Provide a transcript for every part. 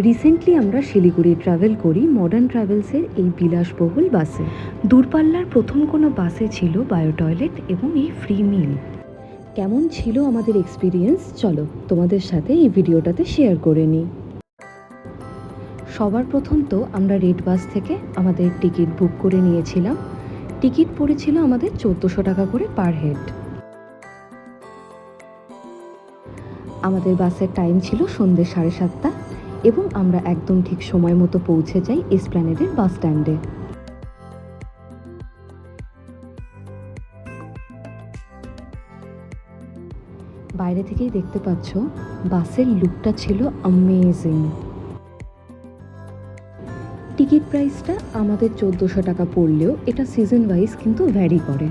Recently আমরা Siliguri travel করি modern ট্রাভেলসের এই বিলাসবহুল বাসে। দূরপাল্লার প্রথম কোনো বাসে ছিল বায়ো টয়লেট এবং এই ফ্রি মিল। কেমন ছিল আমাদের এক্সপিরিয়েন্স, চলো তোমাদের সাথে এই ভিডিওটাতে শেয়ার করে নিই। সবার প্রথম তো আমরা রেড বাস থেকে আমাদের টিকিট বুক করে নিয়েছিলাম। টিকিট পড়েছিল আমাদের 1400 টাকা করে পার হেড। আমাদের বাসের টাইম ছিল সন্ধ্যে 7:30 এবং আমরা একদম ঠিক সময় মতো পৌঁছে যাই এসপ্ল্যানেডের বাস স্ট্যান্ডে। বাইরে থেকেই দেখতে পাচ্ছ বাসের লুকটা ছিল অ্যামেজিং। টিকিট প্রাইসটা আমাদের 1400 টাকা পড়লেও এটা সিজন ওয়াইজ কিন্তু ভ্যারি করে।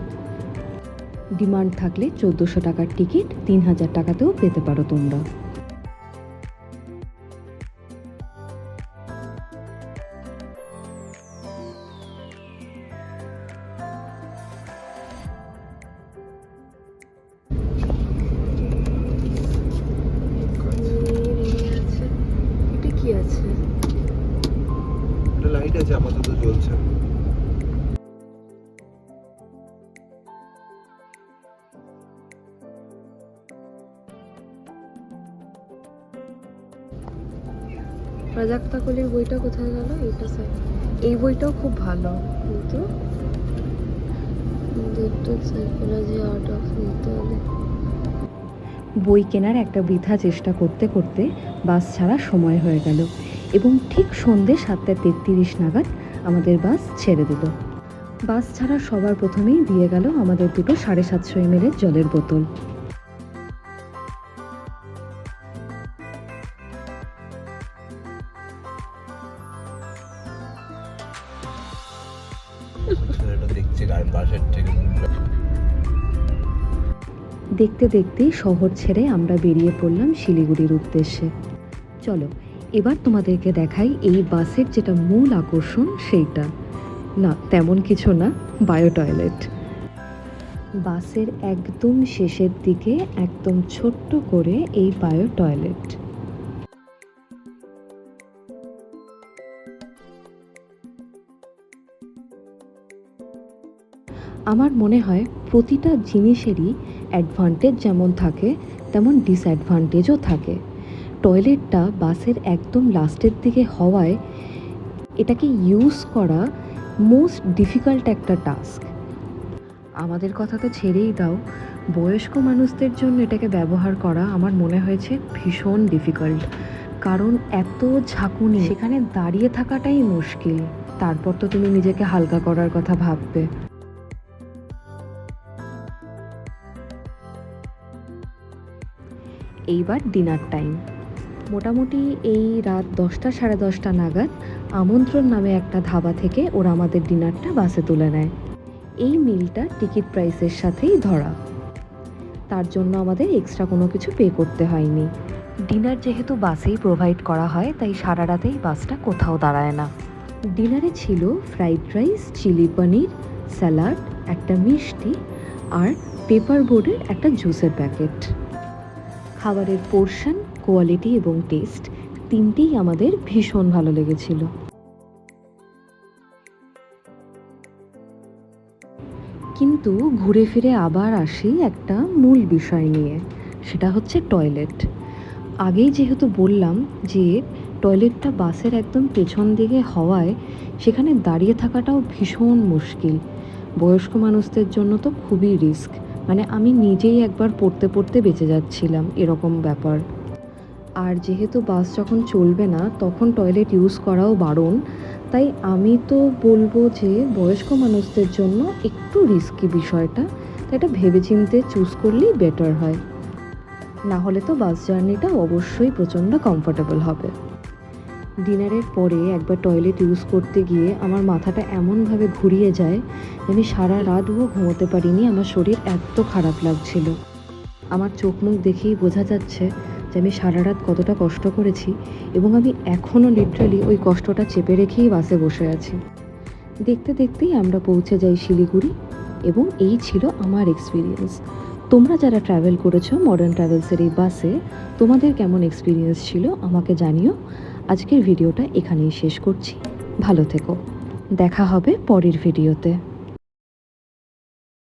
ডিমান্ড থাকলে 1400 টাকার টিকিট 3000 টাকাতেও পেতে পারো তোমরা। লাইট আছে, আপাতত জ্বলছে। প্রাজাক্তা কলির বইটা কোথায় গেল? এইটা স্যার, এই বইটাও খুব ভালো, কিন্তু সাইকোলজি আর্ট অফ নিতে হলে বই কেনার একটা বৃথা চেষ্টা করতে করতে বাস ছাড়া সময় হয়ে গেল এবং ঠিক সন্ধ্যে 7:33 নাগাদ আমাদের বাস ছেড়ে দিল। বাস ছাড়া সবার প্রথমেই দিয়ে গেল আমাদের দুটো 750 ml জলের বোতল। দেখতে দেখতেই শহর ছেড়ে আমরা বেরিয়ে পড়লাম শিলিগুড়ির উদ্দেশ্যে। চলো এবার তোমাদেরকে দেখাই এই বাসের যেটা মূল আকর্ষণ, সেইটা না তেমন কিছু না, বায়ো টয়লেট। বাসের একদম শেষের দিকে একদম ছোট্ট করে এই বায়ো টয়লেট। আমার মনে হয় প্রতিটা জিনিসেরই অ্যাডভান্টেজ যেমন থাকে তেমন ডিসঅ্যাডভান্টেজও থাকে। টয়লেটটা বাসের একদম লাস্টের দিকে হওয়ায় এটাকে ইউজ করা মোস্ট ডিফিকাল্ট একটা টাস্ক। আমাদের কথা তো ছেড়েই দাও, বয়স্ক মানুষদের জন্য এটাকে ব্যবহার করা আমার মনে হয়েছে ভীষণ ডিফিকাল্ট। কারণ এত ঝাঁকুনি, সেখানে দাঁড়িয়ে থাকাটাই মুশকিল, তারপর তো তুমি নিজেকে হালকা করার কথা ভাববে। এইবার ডিনার টাইম। মোটামুটি এই রাত 10টা সাড়ে 10টা নাগাদ আমন্ত্রণ নামে একটা ধাবা থেকে ওরা আমাদের ডিনারটা বাসে তুলে নেয়। এই মিলটা টিকিট প্রাইসের সাথেই ধরা, তার জন্য আমাদের এক্সট্রা কোনো কিছু পে করতে হয়নি। ডিনার যেহেতু বাসেই প্রোভাইড করা হয় তাই সারা রাতেই বাসটা কোথাও দাঁড়ায় না। ডিনারে ছিল ফ্রাইড রাইস, চিলি পনির, স্যালাড, একটা মিষ্টি আর পেপার বোর্ডের একটা জুসের প্যাকেট। খাবারের পোর্শন, কোয়ালিটি এবং টেস্ট তিনটেই আমাদের ভীষণ ভালো লেগেছিল। কিন্তু ঘুরে ফিরে আবার আসি একটা মূল বিষয় নিয়ে, সেটা হচ্ছে টয়লেট। আগেই যেহেতু বললাম যে টয়লেটটা বাসের একদম পেছন দিকে হওয়ায় সেখানে দাঁড়িয়ে থাকাটাও ভীষণ মুশকিল। বয়স্ক মানুষদের জন্য তো খুবই রিস্ক, মানে আমি নিজেই একবার পড়তে পড়তে বেঁচে যাচ্ছিলাম, এরকম ব্যাপার। আর যেহেতু বাস যখন চলবে না তখন টয়লেট ইউজ করাও বারণ, তাই আমি তো বলবো যে বয়স্ক মানুষদের জন্য একটু রিস্কি বিষয়টা, তাই এটা ভেবেচিন্তে চুজ করলেই বেটার হয়। না হলে তো বাস জার্নিটা অবশ্যই প্রচণ্ড কমফোর্টেবল হবে। ডিনারের পরে একবার টয়লেট ইউজ করতে গিয়ে আমার মাথাটা এমনভাবে ঘুরিয়ে যায় যে আমি সারা রাতও ঘুমোতে পারিনি, আমার শরীর এত খারাপ লাগছিল। আমার চোখ মুখ দেখেই বোঝা যাচ্ছে যে আমি সারা রাত কতটা কষ্ট করেছি এবং আমি এখনও লিটারালি ওই কষ্টটা চেপে রেখেই বাসে বসে আছি। দেখতে দেখতেই আমরা পৌঁছে যাই শিলিগুড়ি এবং এই ছিল আমার এক্সপিরিয়েন্স। তোমরা যারা ট্রাভেল করেছো মডার্ন ট্রাভেলসের এই বাসে, তোমাদের কেমন এক্সপিরিয়েন্স ছিল আমাকে জানিও। আজকের ভিডিওটা এখানেই শেষ করছি। ভালো থেকো, দেখা হবে পরের ভিডিওতে।